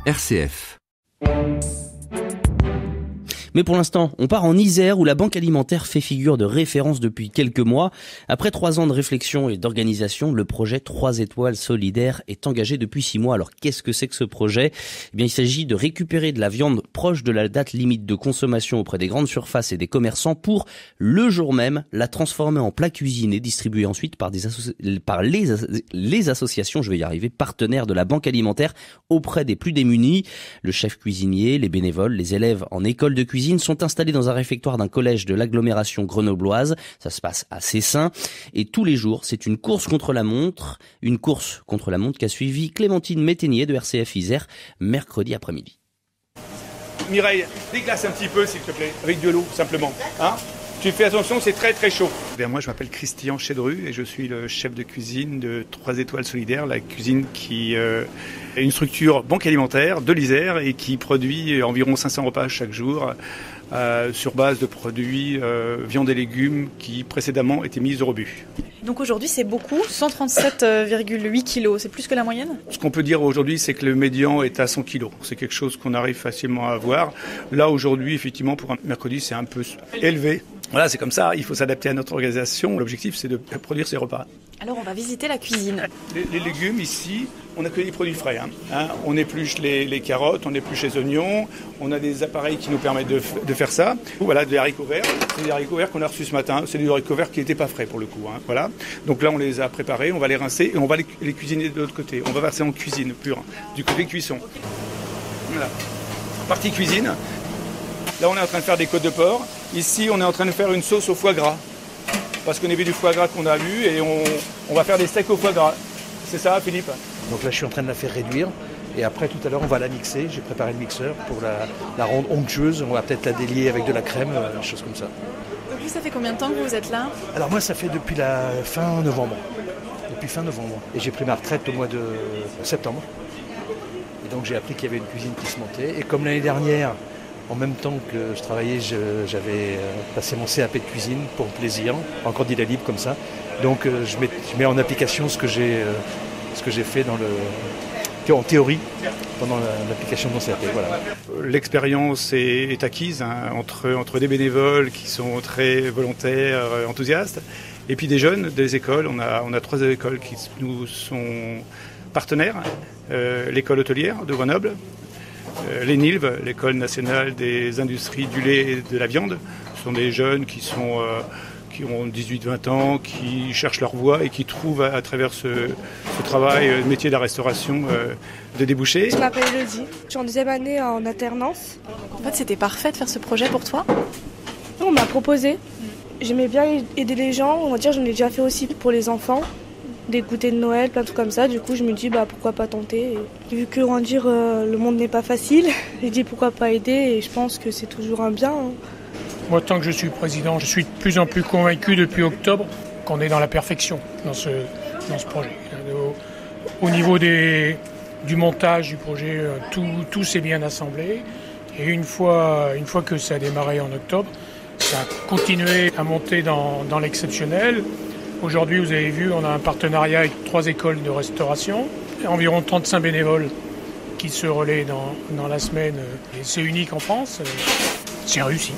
RCF. Mais pour l'instant, on part en Isère où la Banque Alimentaire fait figure de référence depuis quelques mois. Après 3 ans de réflexion et d'organisation, le projet 3 étoiles solidaire est engagé depuis 6 mois. Alors qu'est-ce que c'est que ce projet ? Eh bien, il s'agit de récupérer de la viande proche de la date limite de consommation auprès des grandes surfaces et des commerçants pour, le jour même, la transformer en plat cuisiné, distribué ensuite par les associations, partenaires de la Banque Alimentaire auprès des plus démunis. Le chef cuisinier, les bénévoles, les élèves en école de cuisine sont installés dans un réfectoire d'un collège de l'agglomération grenobloise. Ça se passe à Cessin. Et tous les jours, c'est une course contre la montre qu'a suivi Clémentine Métainier de RCF Isère mercredi après-midi. Mireille, déglace un petit peu s'il te plaît, avec de l'eau simplement. Hein ? Tu fais attention, c'est très très chaud. Moi je m'appelle Christian Chedru et je suis le chef de cuisine de 3 étoiles solidaires, la cuisine qui est une structure banque alimentaire de l'Isère et qui produit environ 500 repas chaque jour sur base de produits viande et légumes qui précédemment étaient mis au rebut. Donc aujourd'hui c'est beaucoup, 137,8 kilos, c'est plus que la moyenne ? Ce qu'on peut dire aujourd'hui c'est que le médian est à 100 kilos. C'est quelque chose qu'on arrive facilement à avoir. Là aujourd'hui effectivement pour un mercredi c'est un peu élevé. Voilà, c'est comme ça, il faut s'adapter à notre organisation. L'objectif, c'est de produire ces repas. Alors, on va visiter la cuisine. Les légumes, ici, on n'a que des produits frais. On épluche les carottes, on épluche les oignons, on a des appareils qui nous permettent de faire ça. Voilà, des haricots verts. C'est des haricots verts qu'on a reçus ce matin. C'est des haricots verts qui n'étaient pas frais, pour le coup. Voilà. Donc là, on les a préparés, on va les rincer et on va les cuisiner de l'autre côté. On va verser en cuisine pure, du côté cuisson. Voilà. Partie cuisine. Là, on est en train de faire des côtes de porc. Ici, on est en train de faire une sauce au foie gras. Parce qu'on a vu du foie gras qu'on a vu et on va faire des steaks au foie gras. C'est ça, Philippe ? Donc là, je suis en train de la faire réduire. Et après, tout à l'heure, on va la mixer. J'ai préparé le mixeur pour la rendre onctueuse. On va peut-être la délier avec de la crème, des choses comme ça. Donc vous, ça fait combien de temps que vous êtes là ? Alors moi, ça fait depuis la fin novembre. Depuis fin novembre. Et j'ai pris ma retraite au mois de septembre. Et donc, j'ai appris qu'il y avait une cuisine qui se montait. Et comme l'année dernière, en même temps que je travaillais, j'avais passé mon CAP de cuisine pour le plaisir, en candidat libre comme ça. Donc je mets en application ce que j'ai fait en théorie pendant l'application de mon CAP. Voilà. L'expérience est acquise entre des bénévoles qui sont très volontaires, enthousiastes, et puis des jeunes des écoles. On a 3 écoles qui nous sont partenaires. L'école hôtelière de Grenoble, l'ENILV, l'École nationale des industries du lait et de la viande. Ce sont des jeunes qui ont 18-20 ans, qui cherchent leur voie et qui trouvent à travers ce travail, le métier de la restauration, de débouchés. Je m'appelle Elodie, je suis en 2e année en alternance. En fait, c'était parfait de faire ce projet pour toi ? On m'a proposé. J'aimais bien aider les gens, on va dire, j'en ai déjà fait aussi pour les enfants. Des goûters de Noël, plein de trucs comme ça. Du coup, je me dis, pourquoi pas tenter. Et vu que grandir, le monde n'est pas facile, j'ai dit pourquoi pas aider et je pense que c'est toujours un bien. Moi, tant que je suis président, je suis de plus en plus convaincu depuis octobre qu'on est dans la perfection dans ce projet. Au niveau du montage du projet, tout s'est bien assemblé. Et une fois que ça a démarré en octobre, ça a continué à monter dans l'exceptionnel. Aujourd'hui, vous avez vu, on a un partenariat avec 3 écoles de restauration, environ 35 bénévoles qui se relaient dans la semaine. Et c'est unique en France, c'est réussi.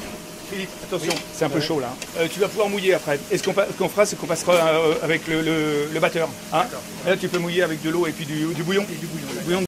Philippe, attention, c'est un peu chaud là. Tu vas pouvoir mouiller après. Et ce qu'on fera, c'est qu'on passera avec le batteur. Là, tu peux mouiller avec de l'eau et puis du bouillon.